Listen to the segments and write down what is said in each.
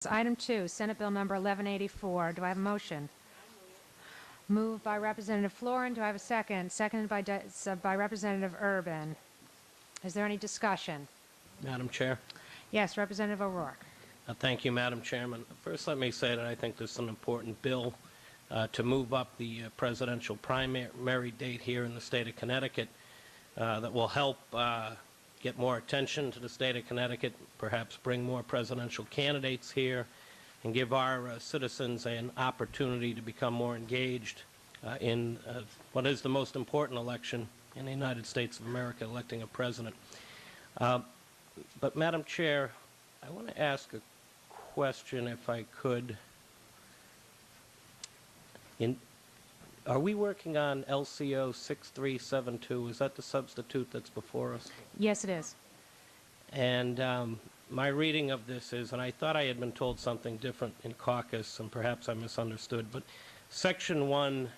Item 2, Senate Bill Number 1184. Do I have a motion? Moved by Representative Florin. Do I have a second? Seconded by Representative Urban. Is there any discussion? Madam Chair. Yes, Representative O'Rourke. Thank you, Madam Chairman. First, let me say that I think this is an important bill to move up the presidential primary date here in the state of Connecticut that will help get more attention to the state of Connecticut, perhaps bring more presidential candidates here, and give our citizens an opportunity to become more engaged in what is the most important election in the United States of America, electing a president. But, Madam Chair, I want to ask a question, if I could. Are we working on LCO 6372? Is that the substitute that's before us? Yes, it is. And my reading of this is, and I thought I had been told something different in caucus, and perhaps I misunderstood, but Section 1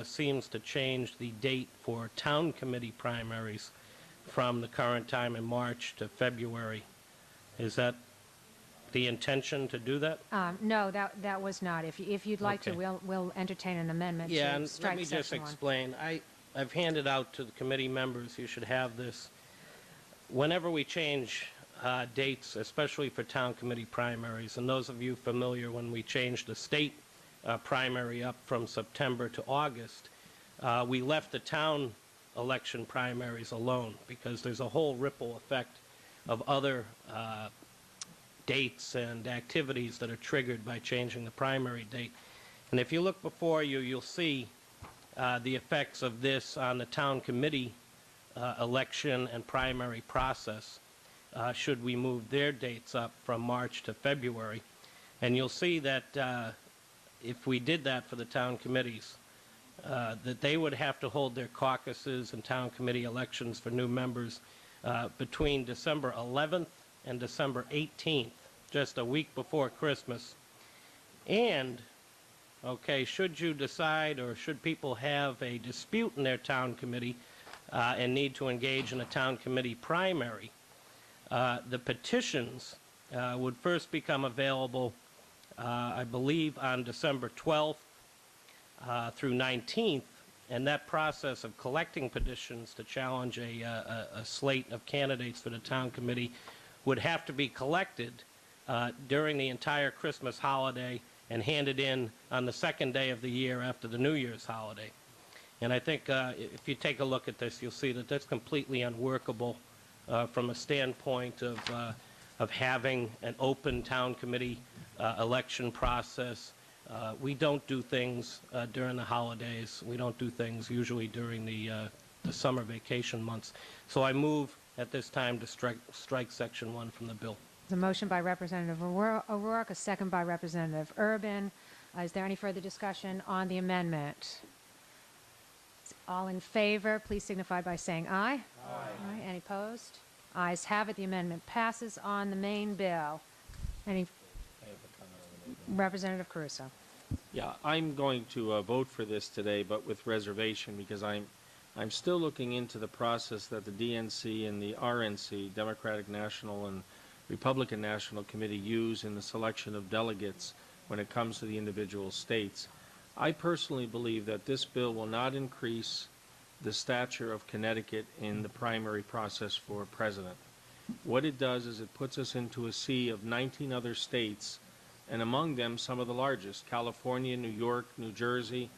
seems to change the date for town committee primaries from the current time in March to February. Is that the intention to do that? No, that was not. If you'd like to, we'll entertain an amendment Yeah, to and strike let me just Section 1. explain. I've handed out to the committee members, you should have this. Whenever we change dates, especially for town committee primaries, and those of you familiar when we changed the state primary up from September to August, we left the town election primaries alone because there's a whole ripple effect of other dates and activities that are triggered by changing the primary date. And if you look before you, you'll see the effects of this on the town committee election and primary process should we move their dates up from March to February. And you'll see that if we did that for the town committees, that they would have to hold their caucuses and town committee elections for new members between December 11th and December 18th, just a week before Christmas. And, okay, should you decide, or should people have a dispute in their town committee and need to engage in a town committee primary, the petitions would first become available, I believe, on December 12th through 19th, and that process of collecting petitions to challenge a slate of candidates for the town committee would have to be collected during the entire Christmas holiday and handed in on the second day of the year after the New Year's holiday. And I think if you take a look at this, you'll see that that's completely unworkable from a standpoint of having an open town committee election process. We don't do things during the holidays. We don't do things usually during the summer vacation months. So I move at this time to strike Section 1 from the bill. There's a motion by Representative O'Rourke, a second by Representative Urban. Is there any further discussion on the amendment? All in favor, please signify by saying aye. Aye. Any opposed? Ayes have it. The amendment passes on the main bill. Any? Representative Caruso. Yeah, I'm going to vote for this today, but with reservation, because I'm still looking into the process that the DNC and the RNC, Democratic National and Republican National Committee, use in the selection of delegates when it comes to the individual states. I personally believe that this bill will not increase the stature of Connecticut in the primary process for president. What it does is it puts us into a sea of 19 other states, and among them some of the largest, California, New York, New Jersey.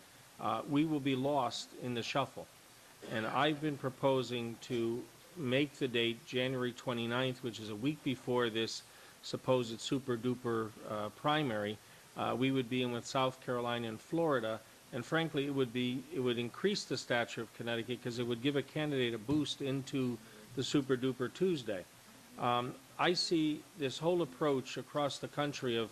We will be lost in the shuffle. And I've been proposing to make the date January 29th, which is a week before this supposed super-duper primary. We would be in with South Carolina and Florida, and frankly, it would increase the stature of Connecticut because it would give a candidate a boost into the super-duper Tuesday. I see this whole approach across the country of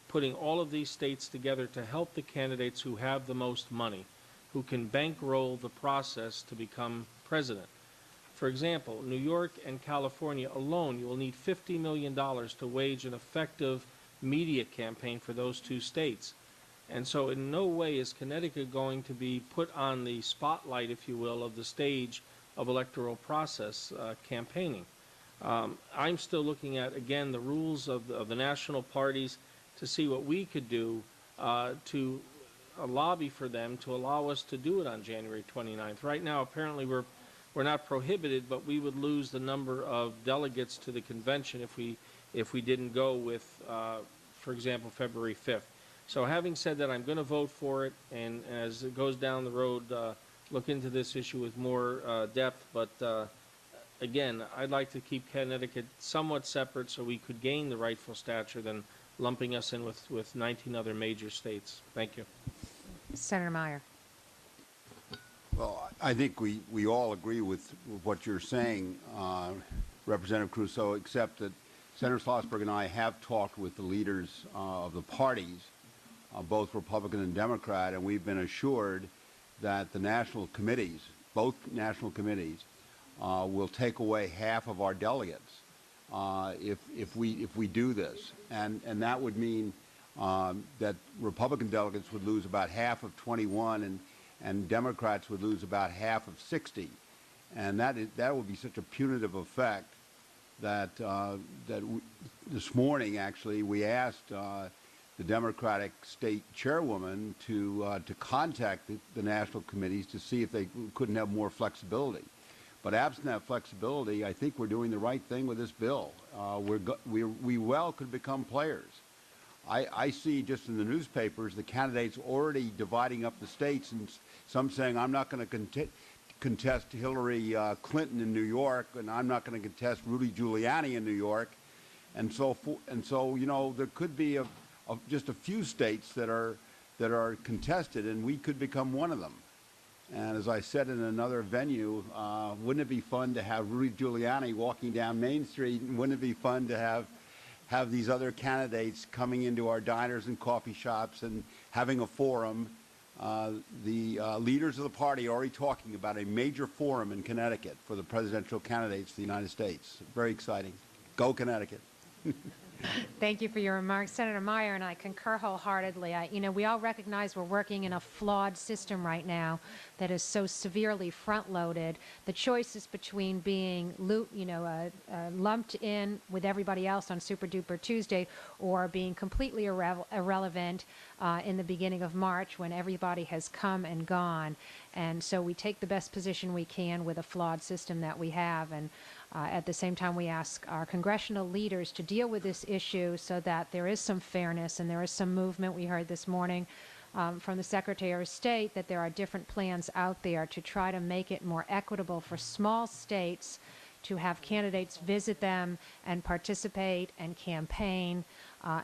putting all of these states together to help the candidates who have the most money, who can bankroll the process to become president. For example, New York and California alone, you will need $50 million to wage an effective media campaign for those two states. And so in no way is Connecticut going to be put on the spotlight, if you will, of the stage of electoral process campaigning. I'm still looking at, again, the rules of the national parties to see what we could do to lobby for them to allow us to do it on January 29th. Right now, apparently, we're not prohibited, but we would lose the number of delegates to the convention if we didn't go with, for example, February 5th. So having said that, I'm going to vote for it, and as it goes down the road, look into this issue with more depth. But again, I'd like to keep Connecticut somewhat separate so we could gain the rightful stature than lumping us in with 19 other major states. Thank you. Senator Meyer. Well, I think we all agree with what you're saying, Representative Crusoe, except that Senator Schlossberg and I have talked with the leaders of the parties, both Republican and Democrat, and we've been assured that the national committees, both national committees, will take away half of our delegates if we do this, and that would mean that Republican delegates would lose about half of 21, and Democrats would lose about half of 60, and that would be such a punitive effect that this morning actually we asked the Democratic state chairwoman to contact the national committees to see if they couldn't have more flexibility. But absent that flexibility, I think we're doing the right thing with this bill. We well could become players. I see just in the newspapers the candidates already dividing up the states, and some saying, I'm not going to contest Hillary Clinton in New York, and I'm not going to contest Rudy Giuliani in New York. And so you know, there could be just a few states that are contested, and we could become one of them. And as I said in another venue, wouldn't it be fun to have Rudy Giuliani walking down Main Street, and wouldn't it be fun to have these other candidates coming into our diners and coffee shops and having a forum? The leaders of the party are already talking about a major forum in Connecticut for the presidential candidates of the United States. Very exciting. Go Connecticut. Thank you for your remarks. Senator Meyer and I concur wholeheartedly. We all recognize we're working in a flawed system right now that is so severely front-loaded. The choice is between being lumped in with everybody else on Super Duper Tuesday or being completely irrelevant in the beginning of March when everybody has come and gone. And so we take the best position we can with a flawed system that we have. And at the same time, we ask our congressional leaders to deal with this issue so that there is some fairness and there is some movement. We heard this morning from the Secretary of State that there are different plans out there to try to make it more equitable for small states to have candidates visit them and participate and campaign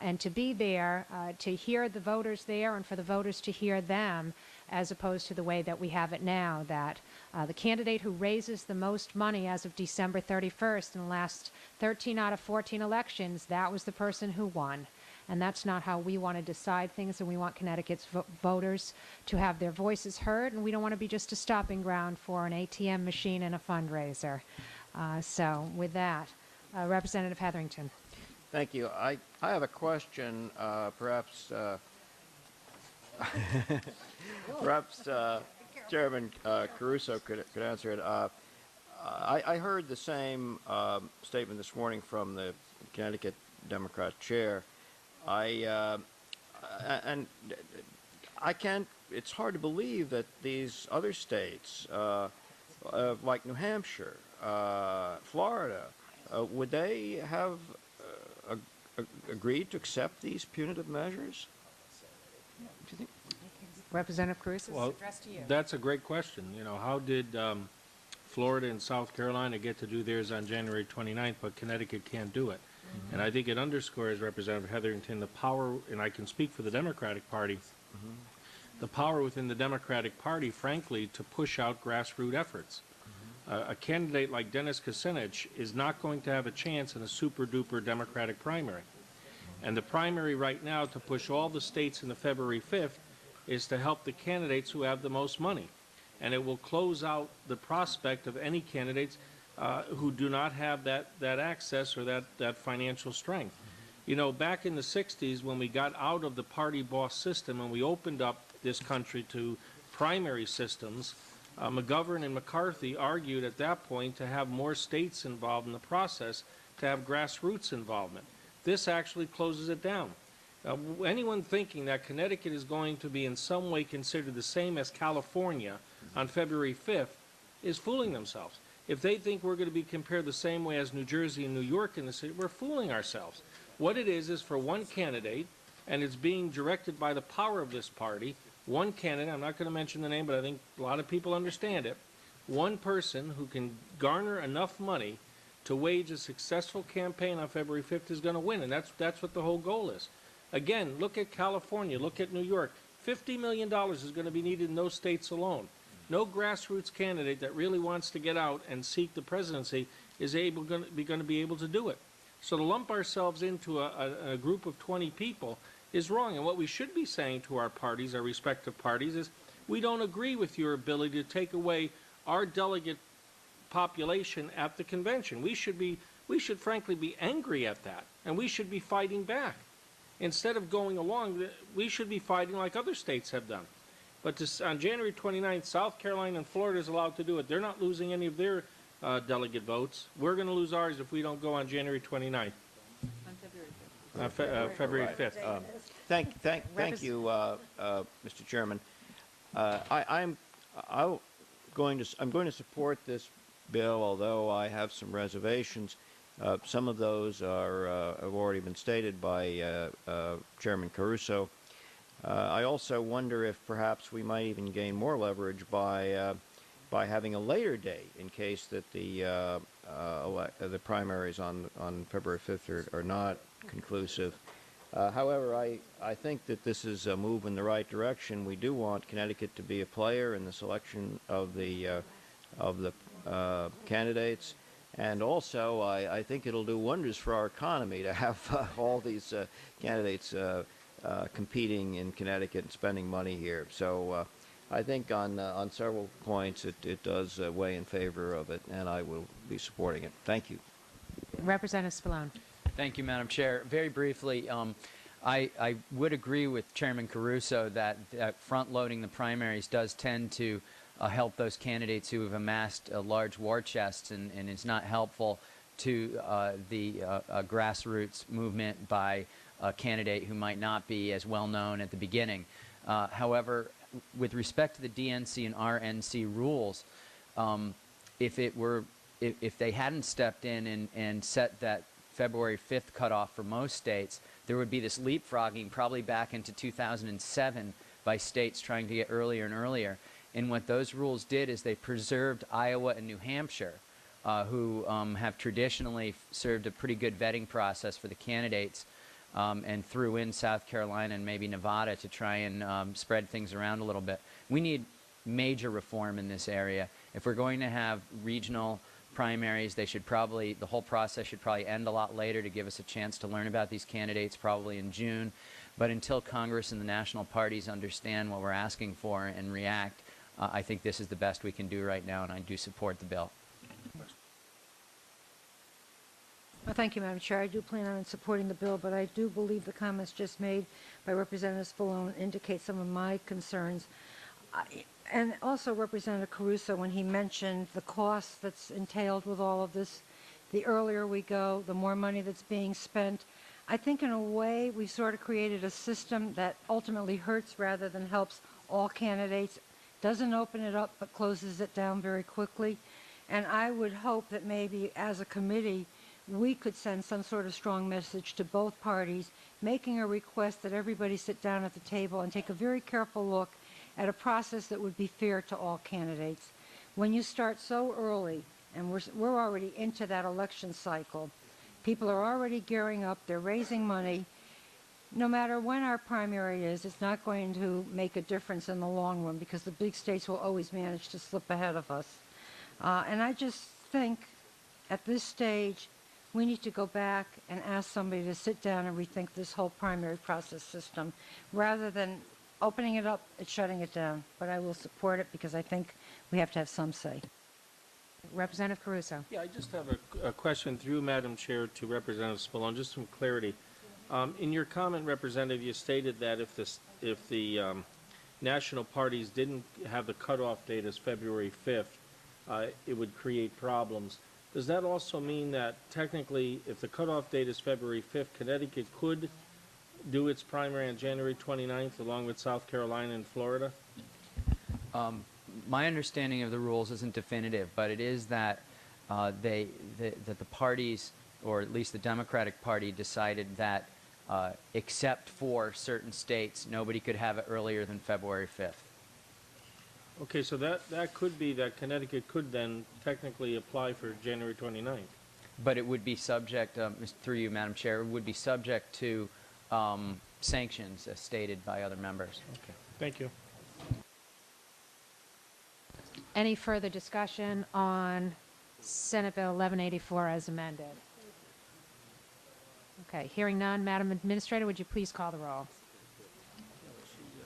and to be there to hear the voters there and for the voters to hear them, as opposed to the way that we have it now, that the candidate who raises the most money as of December 31st in the last 13 out of 14 elections, that was the person who won. And that's not how we want to decide things, and we want Connecticut's voters to have their voices heard, and we don't want to be just a stopping ground for an ATM machine and a fundraiser. So with that, Representative Hetherington. Thank you. I have a question, perhaps Chairman Caruso could answer it. I heard the same statement this morning from the Connecticut Democrat chair. And I can't. It's hard to believe that these other states, like New Hampshire, Florida, would they have agreed to accept these punitive measures? Do you think? Representative Cruz, this is Well, addressed to you. that's a great question. You know, how did Florida and South Carolina get to do theirs on January 29th, but Connecticut can't do it? Mm-hmm. And I think it underscores, Representative Hetherington, the power, and I can speak for the Democratic Party, mm-hmm. the power within the Democratic Party, frankly, to push out grassroots efforts. Mm-hmm. A candidate like Dennis Kucinich is not going to have a chance in a super-duper Democratic primary. Mm-hmm. And the primary right now to push all the states in the February 5th is to help the candidates who have the most money. And it will close out the prospect of any candidates who do not have that access or that financial strength. You know, back in the 60s when we got out of the party boss system and we opened up this country to primary systems, McGovern and McCarthy argued at that point to have more states involved in the process, to have grassroots involvement. This actually closes it down. Anyone thinking that Connecticut is going to be in some way considered the same as California on February 5th is fooling themselves. If they think we're going to be compared the same way as New Jersey and New York in the city, we're fooling ourselves. What it is for one candidate, and it's being directed by the power of this party, one candidate, I'm not going to mention the name, but I think a lot of people understand it, one person who can garner enough money to wage a successful campaign on February 5th is going to win, and that's what the whole goal is. Again, look at California, look at New York. $50 million is going to be needed in those states alone. No grassroots candidate that really wants to get out and seek the presidency is going to be able to do it. So to lump ourselves into a group of 20 people is wrong. And what we should be saying to our parties, our respective parties, is we don't agree with your ability to take away our delegate population at the convention. We should frankly be angry at that, and we should be fighting back. Instead of going along, we should be fighting like other states have done. But on January 29th, South Carolina and Florida is allowed to do it. They're not losing any of their delegate votes. We're going to lose ours if we don't go on January 29th. On February 5th. Thank you, Mr. Chairman. I'm going to support this bill, although I have some reservations. Some of those have already been stated by Chairman Caruso. I also wonder if perhaps we might even gain more leverage by having a later date in case that the primaries on February 5th are not conclusive. However, I think that this is a move in the right direction. We do want Connecticut to be a player in the selection of the candidates. And also, I think it'll do wonders for our economy to have all these candidates competing in Connecticut and spending money here. So I think on several points it does weigh in favor of it, and I will be supporting it. Thank you. Representative Spallone. Thank you, Madam Chair. Very briefly, I would agree with Chairman Caruso that front-loading the primaries does tend to help those candidates who have amassed large war chests, and is not helpful to the grassroots movement by a candidate who might not be as well known at the beginning. However, with respect to the DNC and RNC rules, if they hadn't stepped in and set that February 5th cutoff for most states, there would be this leapfrogging probably back into 2007 by states trying to get earlier and earlier. And what those rules did is they preserved Iowa and New Hampshire, who have traditionally served a pretty good vetting process for the candidates, and threw in South Carolina and maybe Nevada to try and spread things around a little bit. We need major reform in this area. If we're going to have regional primaries, the whole process should probably end a lot later to give us a chance to learn about these candidates, probably in June. But until Congress and the national parties understand what we're asking for and react, I think this is the best we can do right now, and I do support the bill. Well, thank you, Madam Chair. I do plan on supporting the bill, but I do believe the comments just made by Representative Spallone indicate some of my concerns. And also Representative Caruso, when he mentioned the cost that's entailed with all of this, the earlier we go, the more money that's being spent. I think in a way we sort of created a system that ultimately hurts rather than helps all candidates. Doesn't open it up but closes it down very quickly. And I would hope that maybe as a committee we could send some sort of strong message to both parties, making a request that everybody sit down at the table and take a very careful look at a process that would be fair to all candidates. When you start so early, and we're already into that election cycle, people are already gearing up, they're raising money. No matter when our primary is, it's not going to make a difference in the long run because the big states will always manage to slip ahead of us. And I just think at this stage, we need to go back and ask somebody to sit down and rethink this whole primary process system rather than opening it up and shutting it down. But I will support it because I think we have to have some say. Representative Caruso. Yeah, I just have a question through Madam Chair to Representative Spallone, just some clarity. In your comment, Representative, you stated that if the national parties didn't have the cutoff date as February 5th, it would create problems. Does that also mean that technically, if the cutoff date is February 5th, Connecticut could do its primary on January 29th, along with South Carolina and Florida? My understanding of the rules isn't definitive, but it is that that the parties, or at least the Democratic Party, decided that except for certain states, nobody could have it earlier than February 5th. Okay, so that could be that Connecticut could then technically apply for January 29th. But it would be subject, through you, Madam Chair, it would be subject to sanctions as stated by other members. Okay, thank you. Any further discussion on Senate Bill 1184 as amended? Okay, hearing none, Madam Administrator, would you please call the roll?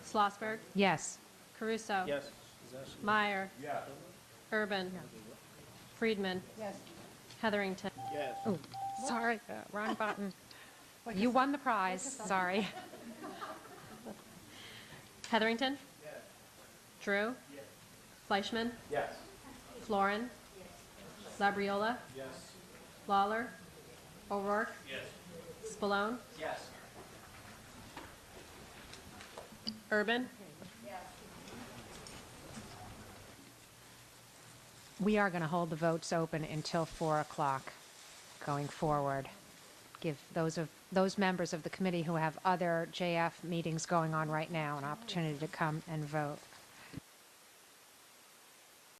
Schlossberg, Yes. Caruso. Yes. Meyer. Urban. Friedman. Heatherington. Oh, sorry, wrong button. You won the prize, sorry. Heatherington. Drew. Fleischman. Florin. Labriola. Lawler. O'Rourke. Spallone. Urban. We are going to hold the votes open until 4 o'clock going forward. Give those members of the committee who have other JF meetings going on right now an opportunity to come and vote.